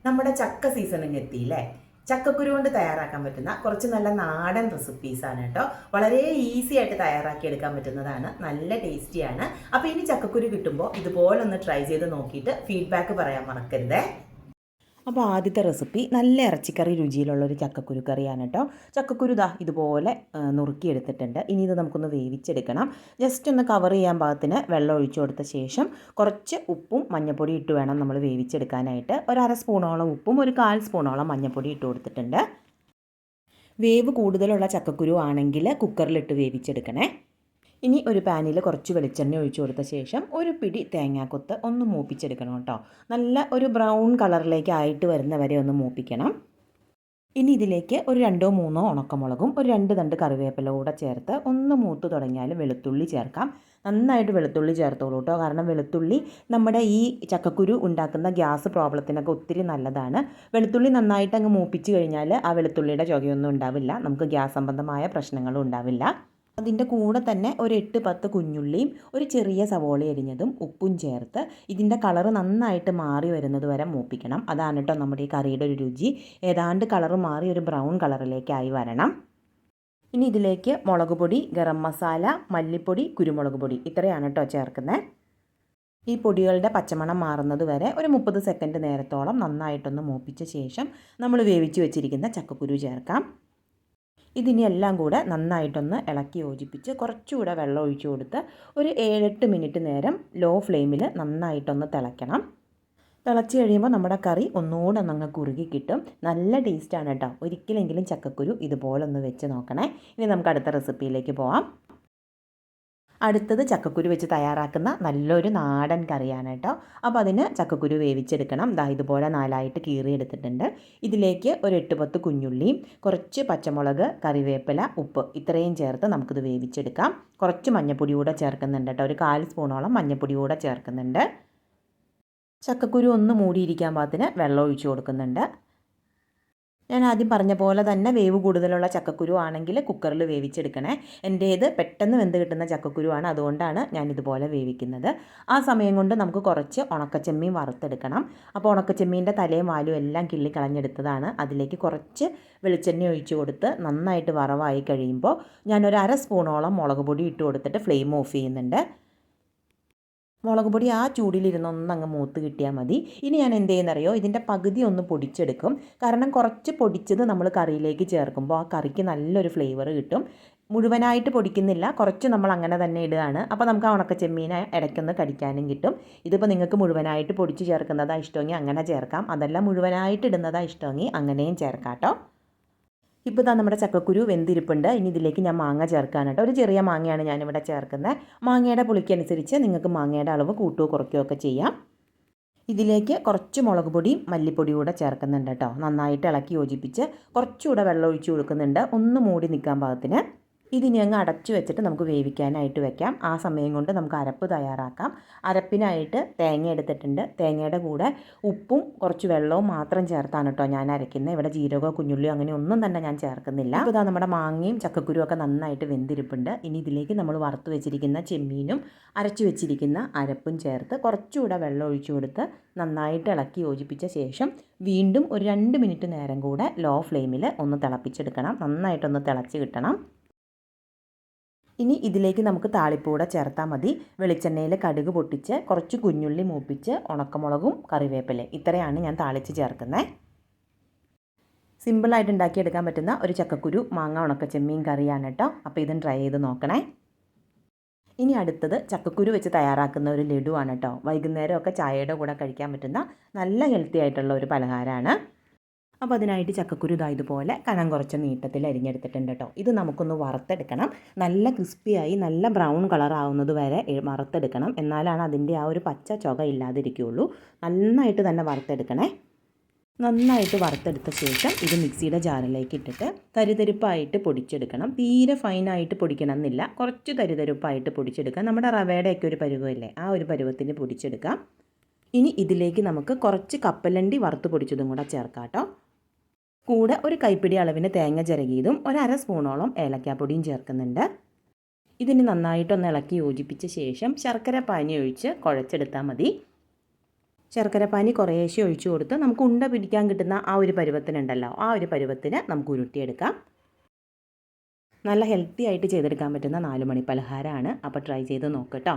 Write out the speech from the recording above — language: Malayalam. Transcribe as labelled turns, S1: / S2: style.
S1: നമ്മുടെ ചക്ക സീസണിങ് എത്തിയില്ലേ. ചക്കക്കുരു കൊണ്ട് തയ്യാറാക്കാൻ പറ്റുന്ന കുറച്ച് നല്ല നാടൻ റെസിപ്പീസാണ് കേട്ടോ. വളരെ ഈസി ആയിട്ട് തയ്യാറാക്കി എടുക്കാൻ പറ്റുന്നതാണ്, നല്ല ടേസ്റ്റിയാണ്. അപ്പോൾ ഇനി ചക്കക്കുരു കിട്ടുമ്പോൾ ഇതുപോലെ ഒന്ന് ട്രൈ ചെയ്ത് നോക്കിയിട്ട് ഫീഡ്ബാക്ക് പറയാൻ മറക്കരുതേ. അപ്പോൾ ആദ്യത്തെ റെസിപ്പി നല്ല ഇറച്ചിക്കറി രുചിയിലുള്ളൊരു ചക്കക്കുരു കറിയാണ് കേട്ടോ. ചക്കക്കുരു ഇതുപോലെ നുറുക്കിയെടുത്തിട്ടുണ്ട്. ഇനി ഇത് നമുക്കൊന്ന് വേവിച്ചെടുക്കണം. ജസ്റ്റ് ഒന്ന് കവർ ചെയ്യാൻ പാകത്തിന് വെള്ളം ഒഴിച്ചു കൊടുത്ത ശേഷം കുറച്ച് ഉപ്പും മഞ്ഞൾപ്പൊടി ഇട്ട് വേണം നമ്മൾ വേവിച്ചെടുക്കാനായിട്ട്. ഒരു അര സ്പൂണോളം ഉപ്പും ഒരു 1/4 സ്പൂണോളം മഞ്ഞൾപ്പൊടി ഇട്ട് കൊടുത്തിട്ടുണ്ട്. വേവ് കൂടുതലുള്ള ചക്കക്കുരു ആണെങ്കിൽ കുക്കറിലിട്ട് വേവിച്ചെടുക്കണേ. ഇനി ഒരു പാനിൽ കുറച്ച് വെളിച്ചെണ്ണ ഒഴിച്ചു കൊടുത്ത ശേഷം ഒരു പിടി തേങ്ങാക്കൊത്ത് ഒന്ന് മൂപ്പിച്ചെടുക്കണം കേട്ടോ. നല്ല ഒരു ബ്രൗൺ കളറിലേക്ക് ആയിട്ട് വരുന്ന വരെ ഒന്ന് മൂപ്പിക്കണം. ഇനി ഇതിലേക്ക് ഒരു 2-3 ഉണക്കമുളകും ഒരു 2 തണ്ട് കറിവേപ്പില കൂടെ ചേർത്ത് ഒന്ന് മൂത്ത് തുടങ്ങിയാൽ വെളുത്തുള്ളി ചേർക്കാം. നന്നായിട്ട് വെളുത്തുള്ളി ചേർത്തോളൂ കേട്ടോ. കാരണം വെളുത്തുള്ളി നമ്മുടെ ഈ ചക്കക്കുരു ഉണ്ടാക്കുന്ന ഗ്യാസ് പ്രോബ്ലത്തിനൊക്കെ ഒത്തിരി നല്ലതാണ്. വെളുത്തുള്ളി നന്നായിട്ട് അങ്ങ് മൂപ്പിച്ച് കഴിഞ്ഞാൽ ആ വെളുത്തുള്ളിയുടെ ചുവയൊന്നും ഉണ്ടാവില്ല, നമുക്ക് ഗ്യാസ് സംബന്ധമായ പ്രശ്നങ്ങളും ഉണ്ടാവില്ല. അതിൻ്റെ കൂടെ തന്നെ ഒരു 8-10 കുഞ്ഞുള്ളിയും ഒരു ചെറിയ സവോള അരിഞ്ഞതും ഉപ്പും ചേർത്ത് ഇതിൻ്റെ കളറ് നന്നായിട്ട് മാറി വരുന്നത് വരെ മൂപ്പിക്കണം. അതാണ് കേട്ടോ നമ്മുടെ ഈ കറിയുടെ ഒരു രുചി. ഏതാണ്ട് കളറ് മാറി ഒരു ബ്രൗൺ കളറിലേക്കായി വരണം. ഇനി ഇതിലേക്ക് മുളക് പൊടി, ഗരം മസാല, മല്ലിപ്പൊടി, കുരുമുളക് പൊടി ഇത്രയാണ് കേട്ടോ ചേർക്കുന്നത്. ഈ പൊടികളുടെ പച്ചമണം മാറുന്നത് വരെ ഒരു 30 സെക്കൻഡ് നേരത്തോളം നന്നായിട്ടൊന്ന് മൂപ്പിച്ച ശേഷം നമ്മൾ വേവിച്ച് വെച്ചിരിക്കുന്ന ചക്കക്കുരു ചേർക്കാം. ഇതിനി എല്ലാം കൂടെ നന്നായിട്ടൊന്ന് ഇളക്കി യോജിപ്പിച്ച് കുറച്ചുകൂടെ വെള്ളം ഒഴിച്ചു കൊടുത്ത് ഒരു 7-8 മിനിറ്റ് നേരം ലോ ഫ്ലെയിമിൽ നന്നായിട്ടൊന്ന് തിളയ്ക്കണം. തിളച്ച് കഴിയുമ്പോൾ നമ്മുടെ കറി ഒന്നുകൂടെ അങ്ങ് കുറുകി കിട്ടും. നല്ല ടേസ്റ്റാണ് കേട്ടോ. ഒരിക്കലെങ്കിലും ചക്കക്കുരു ഇതുപോലെ ഒന്ന് വെച്ച് നോക്കണേ. ഇനി നമുക്ക് അടുത്ത റെസിപ്പിയിലേക്ക് പോവാം. അടുത്തത് ചക്കക്കുരു വെച്ച് തയ്യാറാക്കുന്ന നല്ലൊരു നാടൻ കറിയാണ് കേട്ടോ. അപ്പോൾ അതിന് ചക്കക്കുരു വേവിച്ചെടുക്കണം. ഇതുപോലെ 4ആയിട്ട് കീറിയെടുത്തിട്ടുണ്ട്. ഇതിലേക്ക് ഒരു 8-10 കുഞ്ഞുള്ളിയും കുറച്ച് പച്ചമുളക്, കറിവേപ്പില, ഉപ്പ് ഇത്രയും ചേർത്ത് നമുക്കിത് വേവിച്ചെടുക്കാം. കുറച്ച് മഞ്ഞൾപ്പൊടി കൂടെ ചേർക്കുന്നുണ്ട് കേട്ടോ. ഒരു 1/4 സ്പൂണോളം മഞ്ഞൾപ്പൊടി കൂടെ ചേർക്കുന്നുണ്ട്. ചക്കക്കുരു ഒന്ന് മൂടിയിരിക്കാൻ പാകത്തിന് വെള്ളം ഒഴിച്ചു കൊടുക്കുന്നുണ്ട്. ഞാൻ ആദ്യം പറഞ്ഞ പോലെ തന്നെ വേവ് കൂടുതലുള്ള ചക്കക്കുരു ആണെങ്കിൽ കുക്കറിൽ വേവിച്ചെടുക്കണേ. എൻ്റേത് പെട്ടെന്ന് വെന്ത് കിട്ടുന്ന ചക്കക്കുരുവാണ്, അതുകൊണ്ടാണ് ഞാൻ ഇതുപോലെ വേവിക്കുന്നത്. ആ സമയം കൊണ്ട് നമുക്ക് കുറച്ച് ഉണക്കച്ചെമ്മീൻ വറുത്തെടുക്കണം. അപ്പോൾ ഉണക്കച്ചെമ്മീൻ്റെ തലയും വാലും എല്ലാം കിള്ളി കളഞ്ഞെടുത്തതാണ്. അതിലേക്ക് കുറച്ച് വെളിച്ചെണ്ണ ഒഴിച്ച് കൊടുത്ത് നന്നായിട്ട് വറവായി കഴിയുമ്പോൾ ഞാനൊരു 1/2 സ്പൂണോളം മുളക് പൊടി ഇട്ട് കൊടുത്തിട്ട് ഫ്ലെയിം ഓഫ് ചെയ്യുന്നുണ്ട്. മുളക് പൊടി ആ ചൂടിലിരുന്നൊന്ന് അങ്ങ് മൂത്ത് കിട്ടിയാൽ മതി. ഇനി ഞാൻ എന്ത് ചെയ്യുന്നറിയോ, ഇതിൻ്റെ പകുതി ഒന്ന് പൊടിച്ചെടുക്കും. കാരണം കുറച്ച് പൊടിച്ചത് നമ്മൾ കറിയിലേക്ക് ചേർക്കുമ്പോൾ ആ കറിക്ക് നല്ലൊരു ഫ്ലേവർ കിട്ടും. മുഴുവനായിട്ട് പൊടിക്കുന്നില്ല, കുറച്ച് നമ്മൾ അങ്ങനെ തന്നെ ഇടുകയാണ്. അപ്പോൾ നമുക്ക് ആ ഉണക്ക ചെമ്മീനെ ഇടയ്ക്കൊന്ന് കടിക്കാനും കിട്ടും. ഇതിപ്പോൾ നിങ്ങൾക്ക് മുഴുവനായിട്ട് പൊടിച്ച് ചേർക്കുന്നതാണ് ഇഷ്ടമെങ്കിൽ അങ്ങനെ ചേർക്കാം, അതല്ല മുഴുവനായിട്ട് ഇടുന്നതാണ് ഇഷ്ടമെങ്കിൽ അങ്ങനെയും ചേർക്കാം കേട്ടോ. ഇപ്പോൾ നമ്മുടെ ചക്കക്കുരു വെന്തിരിപ്പുണ്ട്. ഇനി ഇതിലേക്ക് ഞാൻ മാങ്ങ ചേർക്കാനായിട്ട് ഒരു ചെറിയ മാങ്ങയാണ് ഞാനിവിടെ ചേർക്കുന്നത്. മാങ്ങയുടെ പുളിക്കനുസരിച്ച് നിങ്ങൾക്ക് മാങ്ങയുടെ അളവ് കൂട്ടുകയോ കുറയ്ക്കുകയോ ഒക്കെ ചെയ്യാം. ഇതിലേക്ക് കുറച്ച് മുളക് പൊടിയും മല്ലിപ്പൊടി കൂടെ ചേർക്കുന്നുണ്ട് കേട്ടോ. നന്നായിട്ട് ഇളക്കി യോജിപ്പിച്ച് കുറച്ചുകൂടെ വെള്ളം ഒഴിച്ച് കൊടുക്കുന്നുണ്ട്, ഒന്ന് മൂടി നിൽക്കാൻ പാകത്തിന്. ഇതിനി അങ്ങ് അടച്ചു വെച്ചിട്ട് നമുക്ക് വേവിക്കാനായിട്ട് വെക്കാം. ആ സമയം കൊണ്ട് നമുക്ക് അരപ്പ് തയ്യാറാക്കാം. അരപ്പിനായിട്ട് തേങ്ങ എടുത്തിട്ടുണ്ട്. തേങ്ങയുടെ കൂടെ ഉപ്പും കുറച്ച് വെള്ളവും മാത്രം ചേർത്താണ് കേട്ടോ ഞാൻ അരയ്ക്കുന്നത്. ഇവിടെ ജീരകമോ കുഞ്ഞുള്ളിയോ അങ്ങനെ ഒന്നും തന്നെ ഞാൻ ചേർക്കുന്നില്ല. അപ്പോൾ നമ്മുടെ മാങ്ങയും ചക്കക്കുരും ഒക്കെ നന്നായിട്ട് വെന്തിരിപ്പുണ്ട്. ഇനി ഇതിലേക്ക് നമ്മൾ വറുത്ത് വെച്ചിരിക്കുന്ന ചെമ്മീനും അരച്ചു വെച്ചിരിക്കുന്ന അരപ്പും ചേർത്ത് കുറച്ചുകൂടെ വെള്ളം ഒഴിച്ചു കൊടുത്ത് നന്നായിട്ട് ഇളക്കി യോജിപ്പിച്ച ശേഷം വീണ്ടും ഒരു 2 മിനിറ്റ് നേരം കൂടെ ലോ ഫ്ലെയിമിൽ ഒന്ന് തിളപ്പിച്ചെടുക്കണം. നന്നായിട്ടൊന്ന് തിളച്ച് കിട്ടണം. ഇനി ഇതിലേക്ക് നമുക്ക് താളിപ്പൂടെ ചേർത്താൽ മതി. വെളിച്ചെണ്ണയിൽ കടുക് പൊട്ടിച്ച് കുറച്ച് കുഞ്ഞുള്ളി മൂപ്പിച്ച് ഉണക്കമുളകും കറിവേപ്പില ഇത്രയാണ് ഞാൻ താളിച്ച് ചേർക്കുന്നത്. സിമ്പിളായിട്ട് ഉണ്ടാക്കിയെടുക്കാൻ പറ്റുന്ന ഒരു ചക്കക്കുരു മാങ്ങ ഉണക്കച്ചെമ്മീൻ കറിയാണ് കേട്ടോ. അപ്പോൾ ഇതും ട്രൈ ചെയ്ത് നോക്കണേ. ഇനി അടുത്തത് ചക്കക്കുരു വെച്ച് തയ്യാറാക്കുന്ന ഒരു ലഡുവാണ് കേട്ടോ. വൈകുന്നേരമൊക്കെ ചായയുടെ കൂടെ കഴിക്കാൻ പറ്റുന്ന നല്ല ഹെൽത്തി ആയിട്ടുള്ള ഒരു പലഹാരമാണ്. അപ്പോൾ അതിനായിട്ട് ചക്കക്കുരു ഇതുപോലെ കനം കുറച്ച് നീട്ടത്തിൽ അരിഞ്ഞെടുത്തിട്ടുണ്ട് കേട്ടോ. ഇത് നമുക്കൊന്ന് വറുത്തെടുക്കണം. നല്ല ക്രിസ്പിയായി നല്ല ബ്രൗൺ കളർ ആവുന്നത് വരെ വറുത്തെടുക്കണം. എന്നാലാണ് അതിൻ്റെ ആ ഒരു പച്ച ചുക ഇല്ലാതിരിക്കുകയുള്ളൂ. നന്നായിട്ട് തന്നെ വറുത്തെടുക്കണേ. നന്നായിട്ട് വറുത്തെടുത്ത ശേഷം ഇത് മിക്സിയുടെ ജാറിലേക്ക് ഇട്ടിട്ട് തരിതരിപ്പായിട്ട് പൊടിച്ചെടുക്കണം. തീരെ ഫൈനായിട്ട് പൊടിക്കണം എന്നില്ല, കുറച്ച് തരിതരിപ്പായിട്ട് പൊടിച്ചെടുക്കാം. നമ്മുടെ റവയുടെയൊക്കെ ഒരു പരുവമില്ലേ, ആ ഒരു പരുവത്തിന് പൊടിച്ചെടുക്കാം. ഇനി ഇതിലേക്ക് നമുക്ക് കുറച്ച് കപ്പലണ്ടി വറുത്ത് പൊടിച്ചതും കൂടെ ചേർക്കാം കേട്ടോ. കൂടെ ഒരു കൈപ്പിടി അളവിന് തേങ്ങ ചിരകിയതും ഒരു 1/2 സ്പൂണോളം ഏലക്കാപ്പൊടിയും ചേർക്കുന്നുണ്ട്. ഇതിന് നന്നായിട്ടൊന്ന് ഇളക്കി യോജിപ്പിച്ച ശേഷം ശർക്കര പാനി ഒഴിച്ച് കുഴച്ചെടുത്താൽ മതി. ശർക്കര പാനി കുറേശ്ശെ ഒഴിച്ചു കൊടുത്ത് നമുക്ക് ഉണ്ട പിടിക്കാൻ കിട്ടുന്ന ആ ഒരു പരുവത്തിനുണ്ടല്ലോ, ആ ഒരു പരുവത്തിന് നമുക്ക് ഉരുട്ടിയെടുക്കാം. നല്ല ഹെൽത്തി ആയിട്ട് ചെയ്തെടുക്കാൻ പറ്റുന്ന 4 മണി പലഹാരമാണ്. അപ്പോൾ ട്രൈ ചെയ്ത് നോക്കട്ടോ.